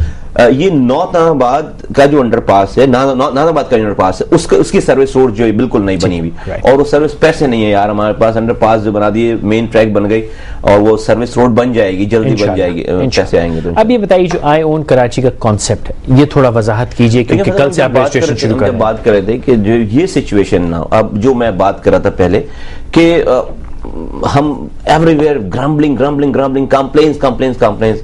یہ نارتھ آباد کا جو انڈر پاس ہے, نارتھ آباد کا جو انڈر پاس ہے, اس کی سروس روڈ جو ہے بالکل نہیں بنی ہوئی, اور وہ سروس پیسے نہیں ہے یار ہمارے پاس. انڈر پاس جو بنا دیے, مین ٹریک بن گئی, اور وہ سروس روڈ بن جائے گی, جلدی بن جائے گی, پیسے آئیں گے. اب یہ بتائیے جو آئی اون کراچی کا کانسیپٹ ہے, یہ تھوڑا وضاحت کیجئے, کیونکہ کل سے آپ رجسٹریشن شروع کر رہے ہیں. بات کر رہے تھے کہ جو یہ سچویشن نا, اب جو میں بات کر رہا تھا پہلے کہ ہم ایوری ویئر گرامبلنگ, کمپلینس.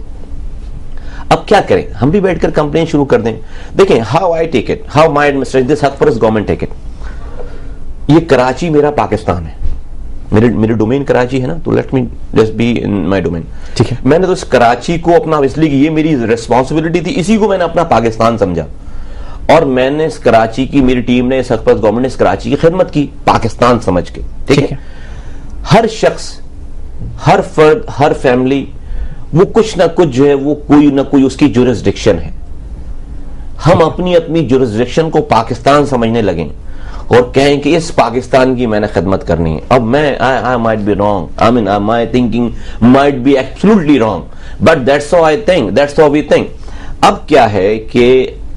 اب کیا کریں, ہم بھی بیٹھ کر کمپلین شروع کر دیں. دیکھیں how I take it, how my administration, this حق فرض گورنمنٹ ٹیک اٹ. یہ کراچی میرا پاکستان ہے, میری ڈومین کراچی ہے نا, تو let me just be in my domain. ٹھیک ہے, میں نے تو اس کراچی کو اپنا, اس لیے کہ یہ میری ریسپانسبلٹی تھی, اسی کو میں نے اپنا پاکستان سمجھا, اور میں نے اس کراچی کی, میری ٹیم نے, اس حق فرض گورنمنٹ نے اس کراچی کی خدمت کی پاکستان سمجھ کے. ٹھیک ہے, ہر شخص, ہر فرد, ہر فیملی, وہ کچھ نہ کچھ جو ہے وہ کوئی نہ کوئی اس کی جورسڈکشن ہے. ہم اپنی جورسڈکشن کو پاکستان سمجھنے لگیں اور کہیں کہ اس پاکستان کی میں نے خدمت کرنی ہے. اب میں I might be wrong, I mean my thinking might be absolutely wrong, but that's how I think, that's how we think. اب کیا ہے کہ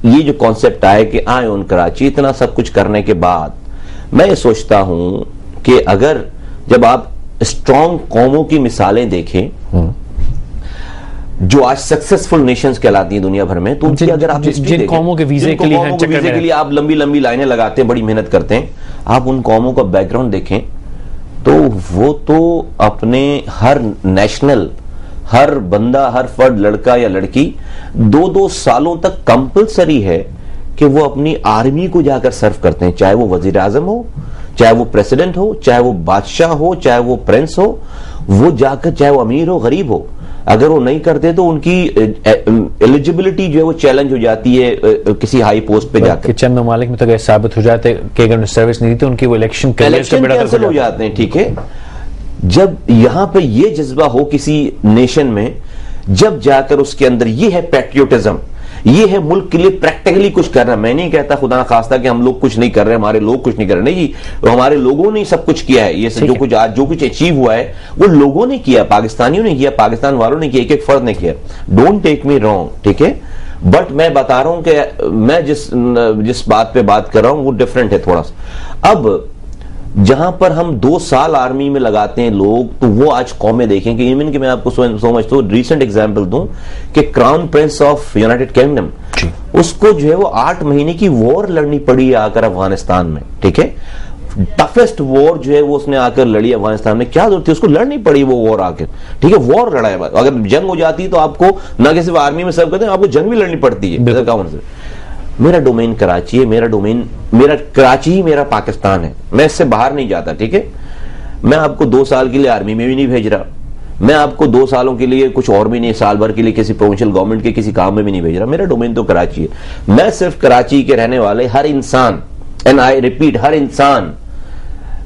یہ جو کانسیپٹ آئے کہ آئی اون کراچی, اتنا سب کچھ کرنے کے بعد میں یہ سوچتا ہوں کہ اگر جب آپ اسٹرانگ قوموں کی مثالیں دیکھیں جو آج سکسسفل نیشنز کہلاتی ہیں دنیا بھر میں, تو ان کی اگر آپ جن قوموں کے ویزے کے لیے آپ لمبی لائنیں لگاتے ہیں, بڑی محنت کرتے ہیں, آپ ان قوموں کا بیک گراؤنڈ دیکھیں تو وہ تو اپنے ہر نیشنل, ہر بندہ, ہر فرد, لڑکا یا لڑکی 2 سالوں تک کمپلسری ہے کہ وہ اپنی آرمی کو جا کر سرو کرتے ہیں, چاہے وہ وزیر اعظم ہو, چاہے وہ پریزیڈنٹ ہو, چاہے وہ بادشاہ ہو, چاہے وہ پرنس ہو, وہ جا کر, چاہے وہ امیر ہو, غریب ہو, اگر وہ نہیں کرتے تو ان کی ایلیجبلٹی جو ہے وہ چیلنج ہو جاتی ہے کسی ہائی پوسٹ پہ جا کر. چند ممالک میں تو ثابت ہو جاتے کہ اگر انہیں سروس نہیں دی تو ان کی وہ الیکشن کینسل ہو جاتے ہیں. ٹھیک ہے, جب یہاں پہ یہ جذبہ ہو کسی نیشن میں, جب جا کر اس کے اندر یہ ہے پیٹریوٹزم, یہ ہے ملک کے لیے پریکٹیکلی کچھ کرنا. میں نہیں کہتا خدا نخواستہ کہ ہم لوگ کچھ نہیں کر رہے, ہمارے لوگ کچھ نہیں کر رہے, نہیں جی, ہمارے لوگوں نے سب کچھ کیا ہے. یہ جو کچھ آج جو کچھ اچیو ہوا ہے وہ لوگوں نے کیا, پاکستانیوں نے کیا, پاکستان والوں نے کیا, ایک فرد نے کیا. ڈونٹ ٹیک می رانگ, ٹھیک ہے, بٹ میں بتا رہا ہوں کہ میں جس بات پہ بات کر رہا ہوں وہ ڈفرینٹ ہے تھوڑا سا. اب جہاں پر ہم 2 سال آرمی میں لگاتے ہیں لوگ, تو وہ آج قومیں دیکھیں کہ ایون کہ میں آپ کو سمجھتا ہوں ریسنٹ ایگزامپل دوں کہ crown prince of United Kingdom, اس کو جو ہے وہ 8 مہینے کی وار لڑنی پڑی آ کر افغانستان میں. ٹھیک ہے, ٹفسٹ وار جو ہے وہ اس نے آ کر لڑی افغانستان میں. کیا ضرورت تھی اس کو لڑنی پڑی وہ وار آ کر. ٹھیک ہے, وار لڑا ہے. اگر جنگ ہو جاتی تو آپ کو نہ کہ صرف آرمی میں سرو کرتے ہیں, آپ کو جنگ بھی لڑنی پڑتی ہے. میرا ڈومین کراچی ہے, میرا کراچی ہی میرا پاکستان ہے, میں اس سے باہر نہیں جاتا. ٹھیک ہے, میں آپ کو 2 سال کے لیے آرمی میں بھی نہیں بھیج رہا, میں آپ کو 2 سالوں کے لیے کچھ اور بھی نہیں, سال بھر کے لیے کسی پروونشل گورنمنٹ کے کسی کام میں بھی نہیں بھیج رہا. میرا ڈومین تو کراچی ہے. میں صرف کراچی کے رہنے والے ہر انسان, اینڈ آئی ریپیٹ, ہر انسان,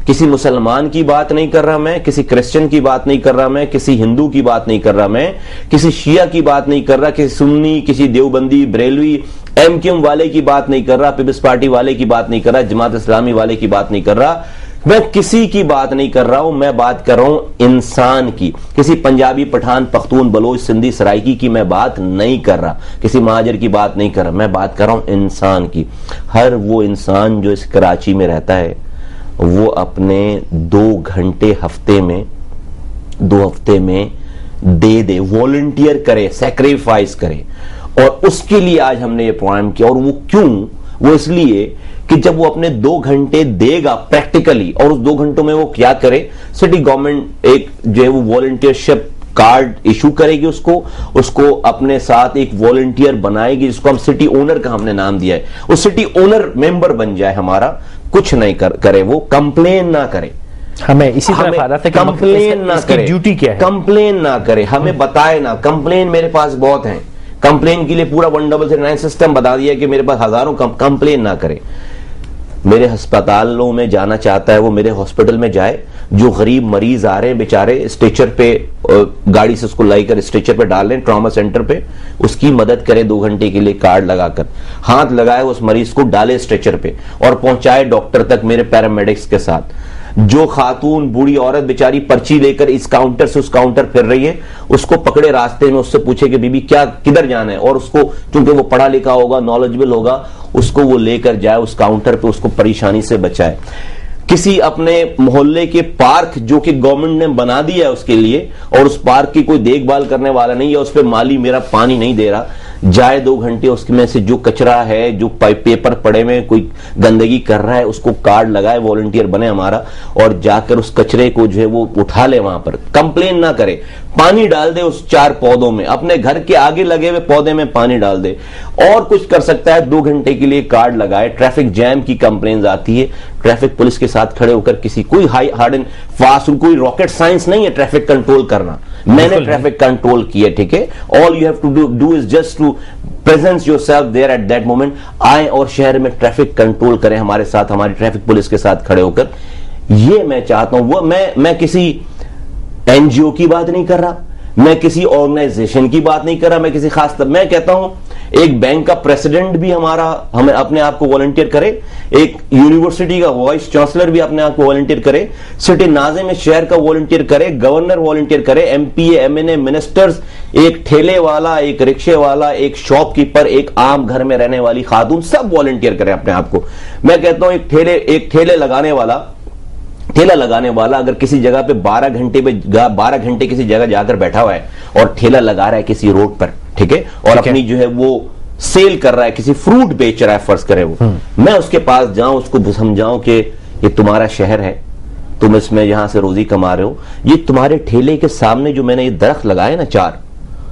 کسی مسلمان کی بات نہیں کر رہا میں, کسی کرسچن کی بات نہیں کر رہا میں, کسی ہندو کی بات نہیں کر رہا میں, کسی شیعہ کی بات نہیں کر رہا, کسی سنی, کسی Deobandi, Barelvi, M Q M والے کی بات نہیں کر رہا, پیپلز پارٹی والے کی بات نہیں کر رہا, جماعت اسلامی والے کی بات نہیں کر رہا, میں کسی کی بات نہیں کر رہا ہوں. میں بات کر رہا ہوں انسان کی. کسی پنجابی, پٹھان, پختون, بلوچ, سندھی, سرائکی کی میں بات نہیں کر رہا, کسی مہاجر کی بات نہیں کر رہا, میں بات کر رہا ہوں انسان کی. ہر وہ انسان جو اس کراچی میں رہتا ہے وہ اپنے 2 گھنٹے ہفتے میں دے دے, والنٹیئر کرے, سیکریفائز کرے. اور اس کے لیے آج ہم نے یہ پروگرام کیا. اور وہ کیوں؟ وہ اس لیے کہ جب وہ اپنے 2 گھنٹے دے گا پریکٹیکلی, اور اس 2 گھنٹوں میں وہ کیا کرے, سٹی گورنمنٹ ایک جو ہے وہ والنٹیئر شپ کارڈ ایشو کرے گی, اس کو اپنے ساتھ ایک والنٹیئر بنائے گی, جس کو ہم سٹی اونر کا ہم نے نام دیا ہے. وہ سٹی اونر ممبر بن جائے ہمارا, کچھ نہیں کرے, وہ کمپلین نہ کرے, ہمیں اسی طرح عادت ہے کہ کمپلین نہ کرے, ڈیوٹی کیا ہے, کمپلین نہ کرے, ہمیں بتائے نہ. کمپلین میرے پاس بہت ہیں, کمپلین کے لیے پورا 199 سسٹم بتا دیا کہ میرے پاس ہزاروں. کمپلین نہ کرے. میرے ہسپتالوں میں جانا چاہتا ہے وہ میرے ہاسپٹل میں جائے. جو غریب مریض آ رہے ہیں بیچارے, اسٹریچر پہ, گاڑی سے اس کو لائی کر اسٹریچر پہ ڈال لیں ٹراما سینٹر پہ, اس کی مدد کرے 2 گھنٹے کے لیے. کارڈ لگا کر ہاتھ لگائے اس مریض کو, ڈالے اسٹریچر پہ اور پہنچائے ڈاکٹر تک میرے پیرامیڈکس کے ساتھ. جو خاتون, بوڑھی عورت بیچاری پرچی لے کر اس کاؤنٹر سے اس کاؤنٹر پھر رہی ہے, اس کو پکڑے راستے میں, اس سے پوچھے کہ بی بی کیا کدھر جانا ہے, اور اس کو چونکہ وہ پڑھا لکھا ہوگا, نالجبل ہوگا, اس کو وہ لے کر جائے اس کاؤنٹر پہ, اس کو پریشانی سے بچائے. کسی اپنے محلے کے پارک جو کہ گورنمنٹ نے بنا دیا ہے اس کے لیے, اور اس پارک کی کوئی دیکھ بھال کرنے والا نہیں ہے, اس پہ مالی میرا پانی نہیں دے رہا, جائے 2 گھنٹے اس میں سے جو کچرا ہے, جو پیپر پڑے میں کوئی گندگی کر رہا ہے, اس کو کارڈ لگائے, والنٹیئر بنے ہمارا, اور جا کر اس کچرے کو جو ہے وہ اٹھا لے وہاں پر. کمپلین نہ کرے, پانی ڈال دے اس 4 پودوں میں, اپنے گھر کے آگے لگے ہوئے پودے میں پانی ڈال دے. اور کچھ کر سکتا ہے, 2 گھنٹے کے لیے کارڈ لگائے. ٹریفک جیم کی کمپلینز آتی ہے, ٹریفک پولیس کے ساتھ کھڑے ہو کر کسی, کوئی ہارڈ اینڈ فاسٹ, کوئی راکٹ سائنس نہیں ہے ٹریفک کنٹرول کرنا. میں نے ٹریفک کنٹرول کیا. ٹھیک ہے, all you have to do is just to presence yourself there at that moment. آئیں اور شہر میں ٹریفک کنٹرول کریں ہمارے ساتھ, ہماری ٹریفک پولیس کے ساتھ کھڑے ہو کر. یہ میں چاہتا ہوں. وہ میں کسی این جی او کی بات نہیں کر رہا, میں کسی آرگنائزیشن کی بات نہیں کر رہا, میں کسی خاص, میں کہتا ہوں ایک بینک کا پریسیڈنٹ بھی ہمیں اپنے آپ کو والنٹیئر کرے, ایک یونیورسٹی کا وائس چانسلر بھی اپنے آپ کو والنٹیئر کرے, سٹی ناظم شہر کا والنٹیئر کرے, گورنر والنٹیئر کرے, ایم پی اے, ایم این اے, منسٹرز, ایک ٹھیلے والا, ایک رکشے والا, ایک شاپ کیپر, ایک عام گھر میں رہنے والی خاتون, سب والنٹیئر کرے اپنے آپ کو. میں کہتا ہوں ایک ٹھیلے لگانے والا اگر کسی جگہ پہ 12 گھنٹے کسی جگہ جا کر بیٹھا ہوا ہے اور ٹھیلا لگا رہا ہے کسی روڈ پر, ٹھیک ہے, اور اپنی جو ہے وہ سیل کر رہا ہے, کسی فروٹ بیچ رہا ہے فرض کرے وہ, میں اس کے پاس جاؤں, اس کو سمجھاؤں کہ یہ تمہارا شہر ہے, تم اس میں یہاں سے روزی کما رہے ہو, یہ تمہارے ٹھیلے کے سامنے جو میں نے یہ درخت لگائے نا 4,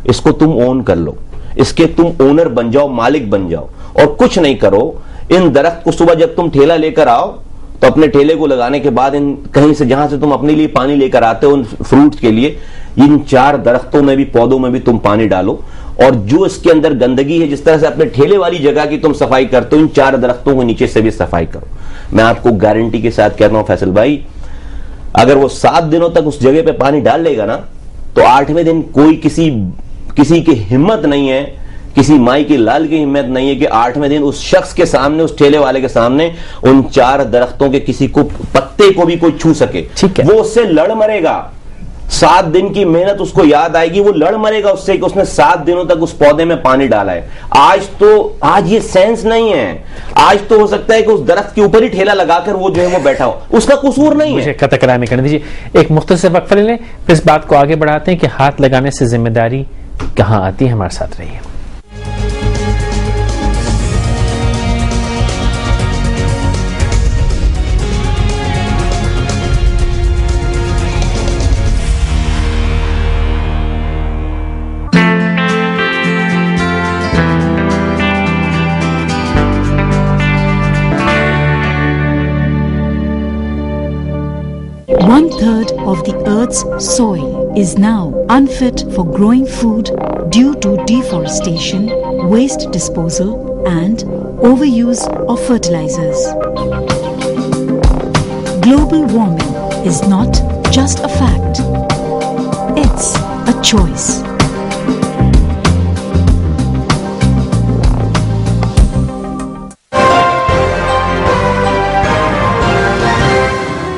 اس کو تم اون کر لو, اس کے تم اونر بن جاؤ, مالک بن جاؤ, اور کچھ نہیں کرو. ان درخت کو صبح جب تم ٹھیلا لے کر آؤ تو اپنے ٹھیلے کو لگانے کے بعد کہیں سے جہاں سے تم اپنے لیے پانی لے کر آتے ہو ان فروٹس کے لیے, ان 4 درختوں میں بھی, پودوں میں بھی تم پانی ڈالو, اور جو اس کے اندر گندگی ہے, جس طرح سے اپنے ٹھیلے والی جگہ کی تم صفائی کرتے ہو, ان 4 درختوں کو نیچے سے بھی صفائی کرو. میں آپ کو گارنٹی کے ساتھ کہتا ہوں فیصل بھائی, اگر وہ 7 دنوں تک اس جگہ پہ پانی ڈال لے گا نا, تو 8ویں دن کوئی کسی کی ہمت نہیں ہے, کسی مائی کی لال کی ہمت نہیں ہے کہ 8ویں دن اس شخص کے سامنے, اس ٹھیلے والے کے سامنے ان 4 درختوں کے کسی کو پتے کو بھی کوئی چھو سکے. وہ اس سے لڑ مرے گا, 7 دن کی محنت اس کو یاد آئے گی, وہ لڑ مرے گا اس سے کہ اس نے 7 دنوں تک اس پودے میں پانی ڈالا ہے. آج یہ سینس نہیں ہے. آج تو ہو سکتا ہے کہ اس درخت کے اوپر ہی ٹھیلا لگا کر وہ جو ہے وہ بیٹھا ہو, اس کا قصور نہیں ہے. مجھے قطع کلامی کرنے دیجیے, ایک مختصر وقفہ لے لیں, پھر اس بات کو آگے بڑھاتے ہیں کہ ہاتھ لگانے سے ذمہ داری کہاں آتی ہے. ہمارے ساتھ رہیے. Earth's soil is now unfit for growing food due to deforestation, waste disposal, and overuse of fertilizers. Global warming is not just a fact, it's a choice.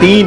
3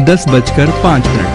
10:05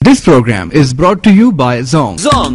This program is brought to you by Zong. Zong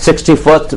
61st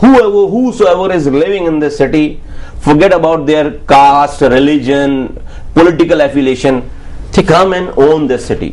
whosoever is living in this city, forget about their caste, religion, political affiliation, come and own this city.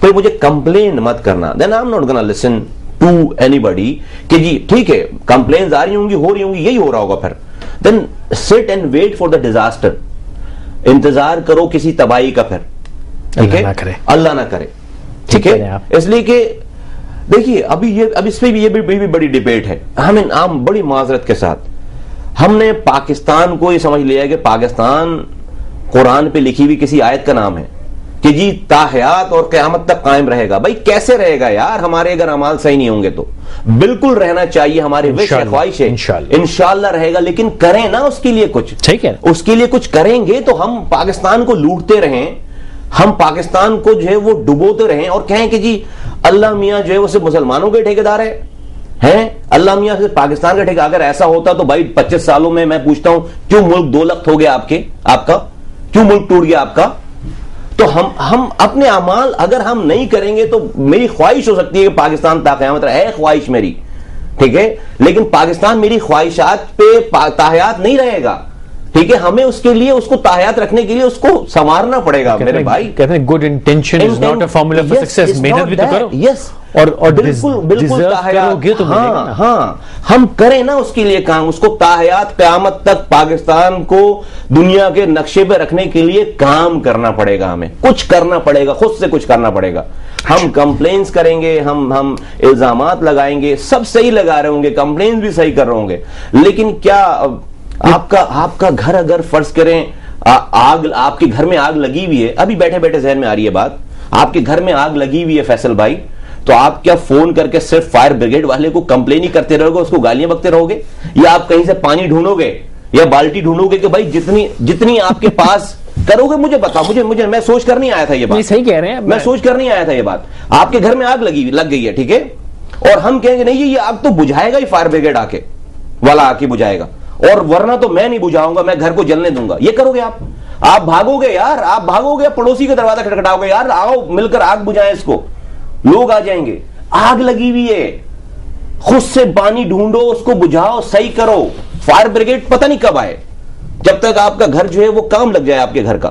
پھر مجھے کمپلین مت کرنا. Then I am not gonna listen to anybody کہ جی ٹھیک ہے کمپلینز آ رہی ہوں گی, ہو رہی ہوں گی, یہی ہو رہا ہوگا. پھر then sit and wait for the disaster. انتظار کرو کسی تباہی کا. پھر ٹھیک ہے, اللہ نہ کرے. ٹھیک ہے, اس لیے کہ دیکھیے ابھی اس پہ بھی یہ بھی بڑی ڈیبیٹ ہے. ہم بڑی معذرت کے ساتھ ہم نے پاکستان کو یہ سمجھ لیا ہے کہ پاکستان قرآن پہ لکھی ہوئی کسی آیت کا نام ہے کہ جی تاحیات اور قیامت تک قائم رہے گا. بھائی کیسے رہے گا یار, ہمارے اگر اعمال صحیح نہیں ہوں گے تو بالکل رہنا چاہیے. ہماری وش ہے, خواہش ہے, انشاءاللہ رہے گا, لیکن کریں نا اس کے لیے کچھ. ٹھیک ہے, اس کے لیے کچھ کریں گے تو ہم پاکستان کو لوٹتے رہیں, ہم پاکستان کو جو ہے وہ ڈبوتے رہیں اور کہیں کہ جی اللہ میاں جو ہے وہ صرف مسلمانوں کے ٹھیکیدار ہیں, اللہ میاں صرف پاکستان کا ٹھیکہ. اگر ایسا ہوتا تو بھائی 25 سالوں میں پوچھتا ہوں کیوں ملک 2 لخت ہو گیا آپ کا, کیوں ملک ٹوٹ گیا آپ کا؟ تو ہم اپنے اعمال اگر ہم نہیں کریں گے تو میری خواہش ہو سکتی ہے کہ پاکستان تا قیامت رہے, خواہش میری, ٹھیک ہے, لیکن پاکستان میری خواہشات پہ تاحیات نہیں رہے گا. ٹھیک ہے, ہمیں اس کے لیے اس کو تاحیات رکھنے کے لیے اس کو سنوارنا پڑے گا میرے بھائی. کہتے ہیں good intention is not a formula for success. محنت بھی تو کرو. یس, اور بالکل تاحیات. ہاں ہم کریں نا اس کے لیے کام, اس کو تاحیات قیامت تک پاکستان کو دنیا کے نقشے پہ رکھنے کے لیے کام کرنا پڑے گا. ہمیں کچھ کرنا پڑے گا, خود سے کچھ کرنا پڑے گا. ہم کمپلینس کریں گے, ہم الزامات لگائیں گے, سب صحیح لگا رہے ہوں گے, کمپلینس بھی صحیح کر رہے ہوں گے, لیکن کیا آپ کا گھر اگر فرض کریں آپ کے گھر میں آگ لگی ہوئی ہے, ابھی بیٹھے بیٹھے ذہن میں آ رہی ہے بات, آپ کے گھر میں آگ لگی ہوئی ہے فیصل بھائی, تو آپ کیا فون کر کے صرف فائر بریگیڈ والے کو کمپلین ہی کرتے رہو گے, اس کو گالیاں بکتے رہو گے, یا آپ کہیں سے پانی ڈھونڈو گے یا بالٹی ڈھونڈو گے کہ بھائی جتنی آپ کے پاس کرو گے؟ مجھے بتا, مجھے میں سوچ کر نہیں آیا تھا یہ بات. صحیح کہہ رہے ہیں, میں سوچ کر نہیں آیا تھا یہ بات. آپ کے گھر میں آگ لگ گئی ہے, ٹھیک ہے, اور ہم کہیں گے نہیں یہ آگ تو بجھائے گا ہی فائر بریگیڈ والا آ کے بجھائے گا, اور ورنہ تو میں نہیں بجھاؤں گا, میں گھر کو جلنے دوں گا. یہ کرو گے آپ بھاگو گے یار, آپ بھاگو گے, پڑوسی کا دروازہ کھٹکھٹاؤ گے, یار آؤ مل کر آگ بجھائیں اس کو. لوگ آ جائیں گے, آگ لگی ہوئی ہے, خود سے پانی ڈھونڈو, اس کو بجھاؤ, صحیح کرو. فائر بریگیڈ پتہ نہیں کب آئے, جب تک آپ کا گھر جو ہے وہ کام لگ جائے آپ کے گھر کا.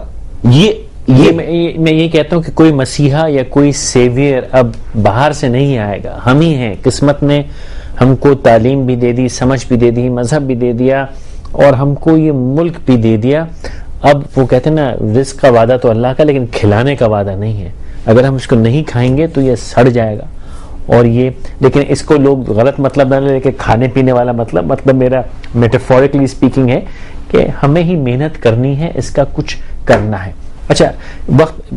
میں یہ کہتا ہوں کہ کوئی مسیحا یا کوئی سیویئر اب باہر سے نہیں آئے گا, ہم ہی ہیں. قسمت نے ہم کو تعلیم بھی دے دی, سمجھ بھی دے دی, مذہب بھی دے دیا, اور ہم کو یہ ملک بھی دے دیا. اب وہ کہتے ہیں نا رزق کا وعدہ تو اللہ کا, لیکن کھلانے کا وعدہ نہیں ہے. اگر ہم اس کو نہیں کھائیں گے تو یہ سڑ جائے گا. اور یہ لیکن اس کو لوگ غلط مطلب نہ لے کہ کھانے پینے والا مطلب میرا میٹافورکلی اسپیکنگ ہے کہ ہمیں ہی محنت کرنی ہے, اس کا کچھ کرنا ہے. اچھا وقت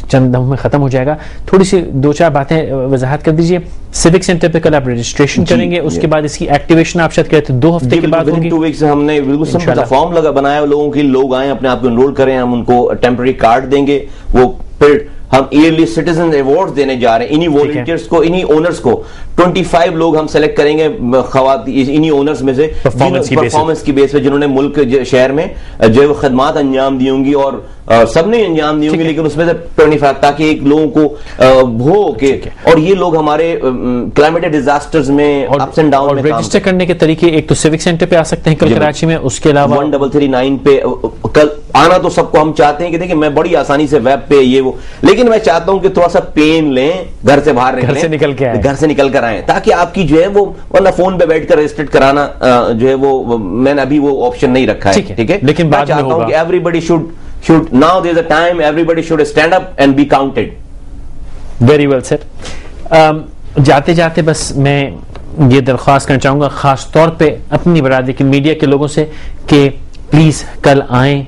چند دموں میں ختم ہو جائے گا, تھوڑی سی 2-4 باتیں وضاحت کر دیجئے. سیوک سینٹر پہ کل آپ رجسٹریشن کریں گے, اس کے بعد اس کی ایکٹیویشن آپ شاید کہتے ہیں 2 ہفتے کے بعد ہوگی. 2 ویک سے ہم نے بالکل سمپل فارم بنایا لوگوں کے, لوگ آئیں اپنے آپ کو انرول کریں, ہم ان کو ٹیمپرری کارڈ دیں گے. وہ پھر ہم ایئرلی سٹیزن ایوارڈ دینے جا رہے ہیں انہی والنٹیئرز کو, انہی اونرز کو. 25 لوگ ہم سلیکٹ کریں گے انہی اونرز میں سے پرفارمنس کی بیس پہ, جنہوں نے ملک شہر میں جو ہے وہ خدمات انجام دی ہوں گی, اور سب نے انجام دی ہوں گی, لیکن اس میں سے 25 تاکہ ایک لوگوں کو ہو کہ, اور یہ لوگ ہمارے کلائمیٹک ڈیزاسٹرز میں اپس اینڈ ڈاؤن میں رجسٹر کرنے کے طریقے, ایک تو سیوک سینٹر پہ آ سکتے ہیں کل کراچی میں, اس کے علاوہ 1339 پہ کل آنا تو سب کو ہم چاہتے ہیں کہ دیکھیں میں بڑی آسانی سے ویب پہ یہ وہ, لیکن میں چاہتا ہوں کہ تھوڑا سا پین لیں, گھر سے باہر گھر سے نکل کر آئیں, تاکہ آپ کی جو ہے وہ ورنہ فون پہ بیٹھ کر رجسٹر کرانا جو ہے وہ میں نے ابھی وہ آپشن نہیں رکھا ہے, ٹھیک ہے, لیکن میں چاہتا ہوں کہ everybody should now there's a time everybody should stand up and be counted. Very well said. جاتے جاتے بس میں یہ درخواست کرنا چاہوں گا خاص طور پہ اپنی برادری کے میڈیا کے لوگوں سے کہ پلیز کل آئیں,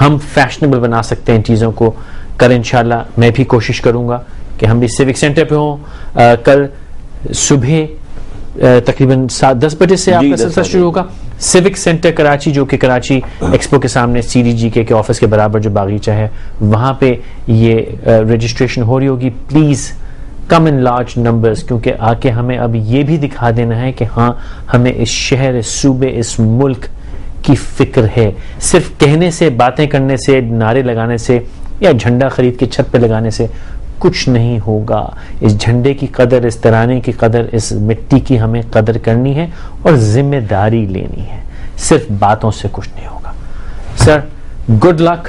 ہم فیشنیبل بنا سکتے ہیں چیزوں کو. کل انشاءاللہ میں بھی کوشش کروں گا کہ ہم بھی سیوک سینٹر پہ ہوں. کل صبح تقریباً 10 بجے سے آپ کا سلسلہ شروع ہوگا. سیوک سینٹر کراچی, جو کہ کراچی ایکسپو کے سامنے CDG کے آفس کے برابر جو باغیچہ ہے, وہاں پہ یہ رجسٹریشن ہو رہی ہوگی. Please come in large numbers, کیونکہ آ کے ہمیں اب یہ بھی دکھا دینا ہے کہ ہاں ہمیں اس شہر, اس صوبے, اس ملک کی فکر ہے. صرف کہنے سے, باتیں کرنے سے, نعرے لگانے سے یا جھنڈا خرید کے چھت پہ لگانے سے کچھ نہیں ہوگا. اس جھنڈے کی قدر, اس ترانے کی قدر, اس مٹی کی ہمیں قدر کرنی ہے اور ذمہ داری لینی ہے. صرف باتوں سے کچھ نہیں ہوگا. Sir good luck,